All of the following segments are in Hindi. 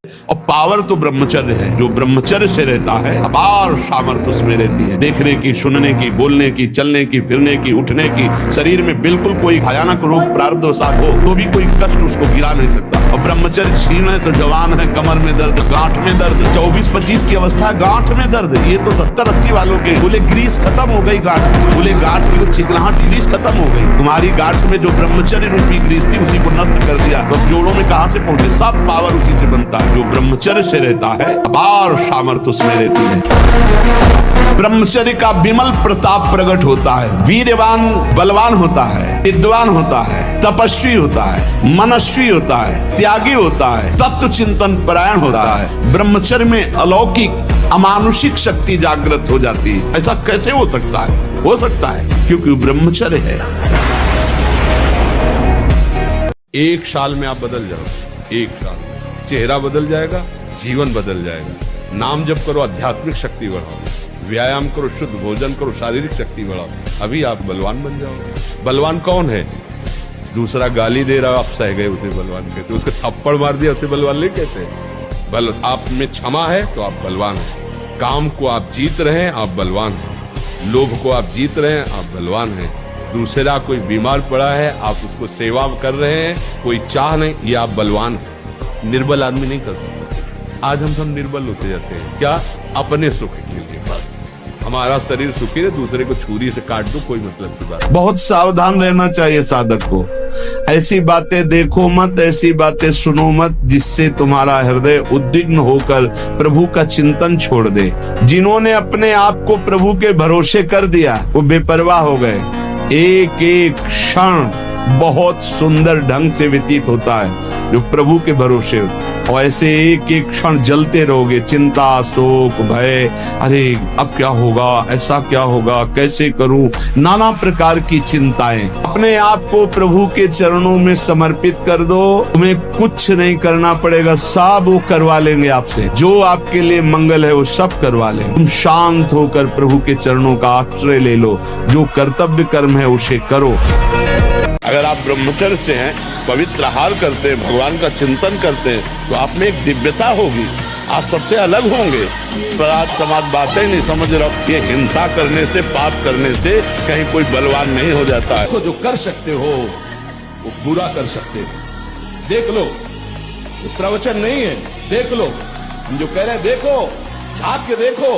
और पावर तो ब्रह्मचर्य है। जो ब्रह्मचर्य से रहता है अपार सामर्थ्य उसमें रहती है, देखने की, सुनने की, बोलने की, चलने की, फिरने की, उठने की। शरीर में बिल्कुल कोई भयानक रोग प्रारब्ध वसात हो तो भी कोई कष्ट उसको गिरा नहीं सकता। और ब्रह्मचर्य छीन है तो जवान है, कमर में दर्द, गांठ में दर्द, 24-25 की अवस्था गांठ में दर्द। ये तो 70-80 वालों के बोले ग्रीस खत्म हो गई गांठ, बोले गांठ की तो चिकनाहट ग्रीस खत्म हो गई। तुम्हारी गांठ में जो ब्रह्मचर्य रूपी ग्रीस थी उसी को नष्ट कर दिया। तो जोड़ों में कहां से पहुंचे? सब पावर उसी से बनता है। जो ब्रह्मचर्य से रहता है अपार सामर्थ्य उसमें रहती है। ब्रह्मचर्य का विमल प्रताप प्रकट होता है। वीरवान बलवान होता है, विद्वान होता है, तपस्वी होता है, मनस्वी होता है, त्यागी होता है, तत्व चिंतन परायण होता है। ब्रह्मचर्य में अलौकिक अमानुषिक शक्ति जागृत हो जाती है। ऐसा कैसे हो सकता है? हो सकता है क्योंकि ब्रह्मचर्य है। एक साल में आप बदल जाओ, एक साल में चेहरा बदल जाएगा, जीवन बदल जाएगा। नाम जप करो, आध्यात्मिक शक्ति बढ़ाओ, व्यायाम करो, शुद्ध भोजन करो, शारीरिक शक्ति बढ़ाओ, अभी आप बलवान बन जाओगे। बलवान कौन है? दूसरा गाली दे रहा, आप सह गए उसे बलवान कहते, उसके थप्पड़ मार दिया उसे बलवान नहीं कहते। बल आप में क्षमा है तो आप बलवान हैं। काम को आप जीत रहे हैं, आप बलवान हैं। लोभ को आप जीत रहे हैं, आप बलवान हैं। दूसरा कोई बीमार पड़ा है, आप उसको सेवा कर रहे हैं, कोई चाह नहीं, ये आप बलवान हैं। निर्बल आदमी नहीं कर सकता। आज हम सब निर्बल होते जाते हैं, क्या? अपने सुख के लिए। बस हमारा शरीर सुखी है, दूसरे को छुरी से काट दो, कोई मतलब की बात। बहुत सावधान रहना चाहिए साधक को। ऐसी बातें देखो मत, ऐसी बातें सुनो मत जिससे तुम्हारा हृदय उद्विग्न होकर प्रभु का चिंतन छोड़ दे। जिन्होंने अपने आप को प्रभु के भरोसे कर दिया वो बेपरवाह हो गए। एक एक क्षण बहुत सुंदर ढंग से व्यतीत होता है जो प्रभु के भरोसे। और ऐसे एक एक क्षण जलते रहोगे, चिंता, शोक, भय, अरे अब क्या होगा, ऐसा क्या होगा, कैसे करूं, नाना प्रकार की चिंताएं। अपने आप को प्रभु के चरणों में समर्पित कर दो, तुम्हें कुछ नहीं करना पड़ेगा, सब वो करवा लेंगे आपसे। जो आपके लिए मंगल है वो सब करवा लेंगे। तुम शांत होकर प्रभु के चरणों का आश्रय ले लो, जो कर्तव्य कर्म है उसे करो। अगर आप ब्रह्मचर्य से हैं, पवित्र आहार करते हैं, भगवान का चिंतन करते हैं, तो आप में एक दिव्यता होगी, आप सबसे अलग होंगे। पर आज समाज बातें नहीं समझ रहा। ये हिंसा करने से, पाप करने से कहीं कोई बलवान नहीं हो जाता है। जो कर सकते हो वो बुरा कर सकते हो। देख लो, वो प्रवचन नहीं है, देख लो। हम जो कह रहे हैं देखो, झांक के देखो।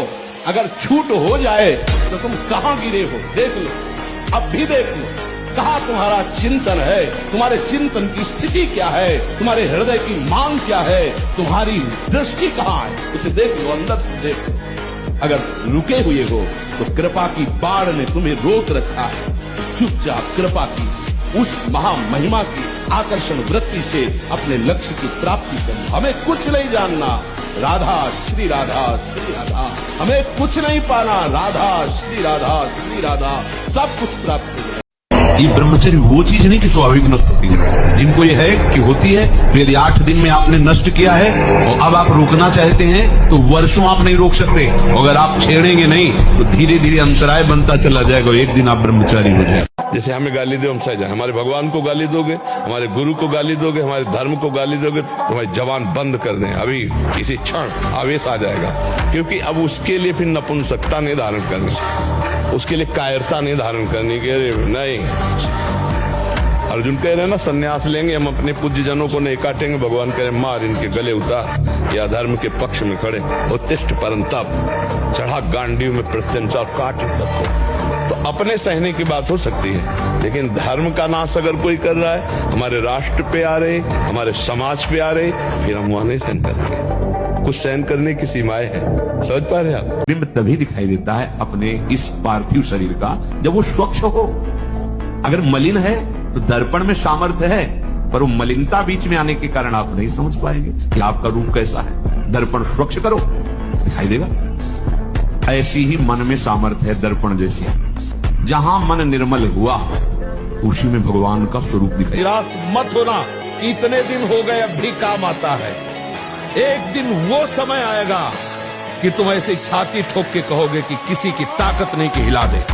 अगर छूट हो जाए तो तुम कहां गिरे हो, देख लो, अब भी देख लो। कहाँ तुम्हारा चिंतन है, तुम्हारे चिंतन की स्थिति क्या है, तुम्हारे हृदय की मांग क्या है, तुम्हारी दृष्टि कहाँ है, उसे देख लो, अंदर से देख लो। अगर रुके हुए हो तो कृपा की बाढ़ ने तुम्हें रोक रखा है। चुपचाप कृपा की उस महामहिमा की आकर्षण वृत्ति से अपने लक्ष्य की प्राप्ति करो। हमें कुछ नहीं जानना, राधा श्री राधा श्री राधा। हमें कुछ नहीं पाना, राधा श्री राधा श्री राधा। सब कुछ प्राप्त हो जाए। ये ब्रह्मचर्य वो चीज नहीं कि स्वाभाविक नष्ट होती है। जिनको ये है कि होती है, तो यदि 8 दिन में आपने नष्ट किया है और अब आप रोकना चाहते हैं तो वर्षों आप नहीं रोक सकते। अगर आप छेड़ेंगे नहीं तो धीरे धीरे अंतराय बनता चला जाएगा, एक दिन आप ब्रह्मचारी हो जाए। जैसे हमें गाली दो, हम सह जाए। हमारे भगवान को गाली दोगे, हमारे गुरु को गाली दोगे, हमारे धर्म को गाली दोगे, तुम्हारी जबान बंद कर दें। अभी इसी क्षण आवेश आ जाएगा, क्योंकि अब उसके लिए फिर नपुंसकता नहीं धारण करनी, उसके लिए कायरता नहीं धारण करनी कि अरे नहीं। अर्जुन कह रहे ना, संन्यास लेंगे हम, अपने पूज्य जनों को नहीं काटेंगे। भगवान कह रहे मार इनके गले उतार, या धर्म के पक्ष में खड़े, उत्तिष्ठ परंतप, चढ़ा गांडीव में प्रत्यंचा, काट इन सबको। तो अपने सहने की बात हो सकती है, लेकिन धर्म का नाश अगर कोई कर रहा है, हमारे राष्ट्र पे आ रहे, हमारे समाज पे आ रहे, फिर हम वहां नहीं सहन करेंगे। कुछ सहन करने की सीमाएं हैं, समझ पा रहे आप? बिंब तभी दिखाई देता है अपने इस पार्थिव शरीर का जब वो स्वच्छ हो। अगर मलिन है तो दर्पण में सामर्थ्य है, पर वो मलिनता बीच में आने के कारण आप नहीं समझ पाएंगे कि आपका रूप कैसा है। दर्पण स्वच्छ करो, दिखाई देगा। ऐसी ही मन में सामर्थ्य है दर्पण जैसी। जहां मन निर्मल हुआ उसी में भगवान का स्वरूप दिखाई। निराश मत होना, इतने दिन हो गए, अब भी काम आता है। एक दिन वो समय आएगा कि तुम ऐसे छाती ठोक के कहोगे कि किसी की ताकत नहीं कि हिला दे।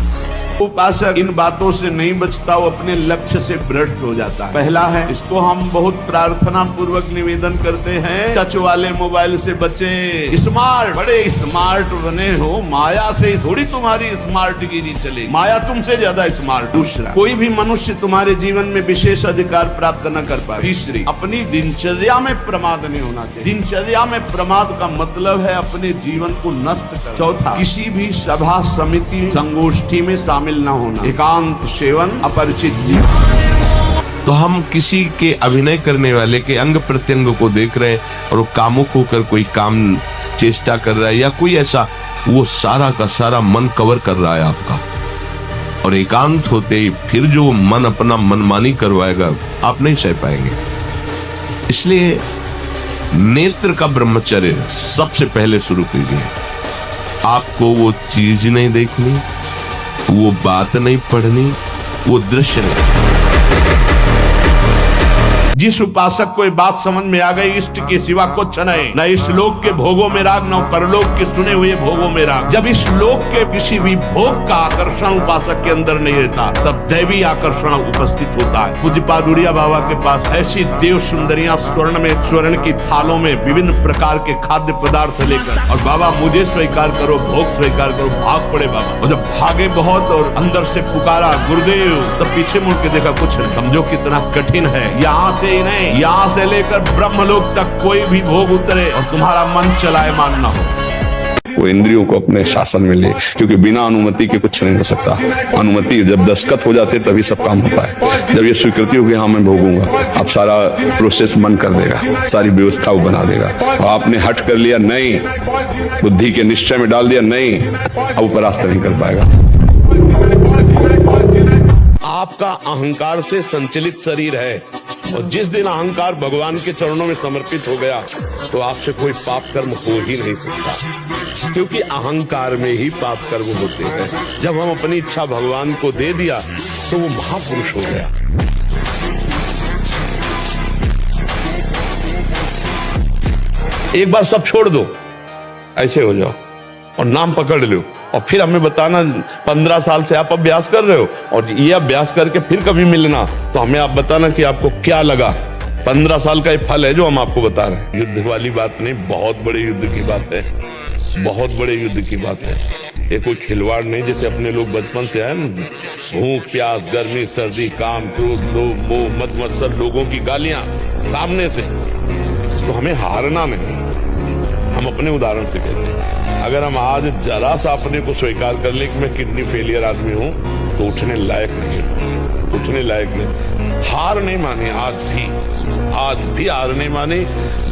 उपासक इन बातों से नहीं बचता, वो अपने लक्ष्य से भ्रष्ट हो जाता है। पहला है, इसको हम बहुत प्रार्थना पूर्वक निवेदन करते हैं, टच वाले मोबाइल से बचे। स्मार्ट, बड़े स्मार्ट बने हो, माया से थोड़ी तुम्हारी स्मार्ट गिरी चलेगी, माया तुमसे ज्यादा स्मार्ट। दूसरा, कोई भी मनुष्य तुम्हारे जीवन में विशेष अधिकार प्राप्त न कर पाए। तीसरी, अपनी दिनचर्या में प्रमाद नहीं होना चाहिए। दिनचर्या में प्रमाद का मतलब है अपने जीवन को नष्ट कर। चौथा, किसी भी सभा समिति संगोष्ठी में शामिल न होना। एकांत सेवन, अपरिचित जीवन। तो हम किसी के अभिनय करने वाले के अंग प्रत्यंग को देख रहे हैं और वो कामुक होकर कोई काम चेष्टा कर रहा है या कोई ऐसा, वो सारा का सारा मन कवर कर रहा है आपका। और एकांत होते ही फिर जो मन अपना मनमानी करवाएगा आप नहीं सह पाएंगे। इसलिए नेत्र का ब्रह्मचर्य सबसे पहले शुरू कीजिए। आपको वो चीज नहीं देखनी, वो बात नहीं पढ़नी, वो दृश्य नहीं। जिस उपासक को ये बात समझ में आ गई, इष्ट के सिवा कुछ नहीं, न इस लोक के भोगों में राग, न परलोक के सुने हुए भोगों में राग। जब इस लोक के किसी भी भोग का आकर्षण उपासक के अंदर नहीं रहता, तब दैवी आकर्षण उपस्थित होता है। पूज्यपाद उड़िया बाबा के पास ऐसी देव सुंदरियां स्वर्ण की थालों में विभिन्न प्रकार के खाद्य पदार्थ लेकर, और बाबा मुझे स्वीकार करो, भोग स्वीकार करो, भाग पड़े बाबा। और जब भागे बहुत और अंदर से पुकारा गुरुदेव, तब पीछे मुड़ के देखा कुछ नहीं। समझो कितना कठिन है। यहाँ से ही नहीं, यहाँ से लेकर ब्रह्मलोक तक कोई भी भोग उतरे और तुम्हारा मन चलायमान ना हो। वो इंद्रियों को अपने शासन में ले, क्योंकि बिना अनुमति के कुछ नहीं हो सकता। अनुमति जब दस्तखत हो जाते तभी सब काम होता है। जब ये स्वीकृति होगी हाँ मैं भोगूंगा, अब सारा प्रोसेस मन कर देगा, सारी व्यवस्था वो बना देगा। और आपने हट कर लिया नहीं, बुद्धि के निश्चय में डाल दिया नहीं, अब वो परास्त नहीं कर पाएगा। आपका अहंकार से संचलित शरीर है, और जिस दिन अहंकार भगवान के चरणों में समर्पित हो गया तो आपसे कोई पाप कर्म हो ही नहीं सकता, क्योंकि अहंकार में ही पाप कर्म होते हैं। जब हम अपनी इच्छा भगवान को दे दिया तो वो महापुरुष हो गया। एक बार सब छोड़ दो, ऐसे हो जाओ और नाम पकड़ लो, और फिर हमें बताना 15 साल से आप अभ्यास कर रहे हो, और ये अभ्यास करके फिर कभी मिलना तो हमें आप बताना कि आपको क्या लगा। 15 साल का ये फल है जो हम आपको बता रहे हैं। युद्ध वाली बात नहीं, बहुत बड़े युद्ध की बात है, बहुत बड़े युद्ध की बात है। ये कोई खिलवाड़ नहीं, जैसे अपने लोग बचपन से आए ना, भूख प्यास गर्मी सर्दी काम क्रोध लोभ मोह मद मत्सर, लोगों की गालियां सामने से, तो हमें हारना नहीं। हम अपने उदाहरण से कहते हैं, अगर हम आज जरा सा अपने को स्वीकार कर ले कि मैं किडनी फेलियर आदमी हूं, तो उठने लायक नहीं, उठने लायक नहीं। हार नहीं माने, आज भी हार नहीं माने।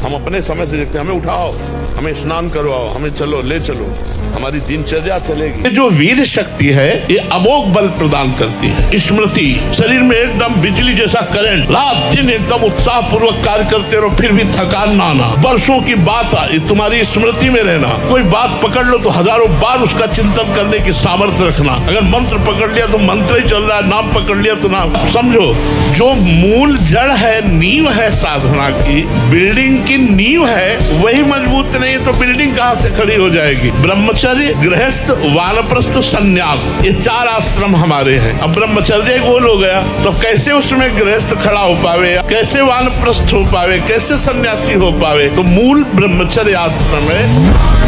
हम अपने समय से देखते हैं, हमें उठाओ, हमें स्नान करवाओ, हमें चलो ले चलो, हमारी दिनचर्या चलेगी। ये जो वीर शक्ति है ये अमोघ बल प्रदान करती है। स्मृति, शरीर में एकदम बिजली जैसा करंट, रात दिन एकदम उत्साह पूर्वक कार्य करते रहो, फिर भी थकान ना आना। वर्षों की बात तुम्हारी स्मृति में रहना। कोई बात पकड़ लो तो हजारों बार उसका चिंतन करने की सामर्थ्य रखना। अगर मंत्र पकड़ लिया तो मंत्र ही चल रहा है, नाम पकड़ लिया तो नाम। समझो, जो मूल जड़ है, नींव है साधना की, बिल्डिंग की नींव है, वही मजबूत नहीं तो बिल्डिंग कहां से खड़ी हो जाएगी। ब्रह्मचर्य, गृहस्थ, वानप्रस्थ, संन्यास, ये 4 आश्रम हमारे हैं। अब ब्रह्मचर्य गोल हो गया तो कैसे उसमें गृहस्थ खड़ा हो पावे, कैसे वानप्रस्थ हो पावे, कैसे सन्यासी हो पावे। तो मूल ब्रह्मचर्य आश्रम है।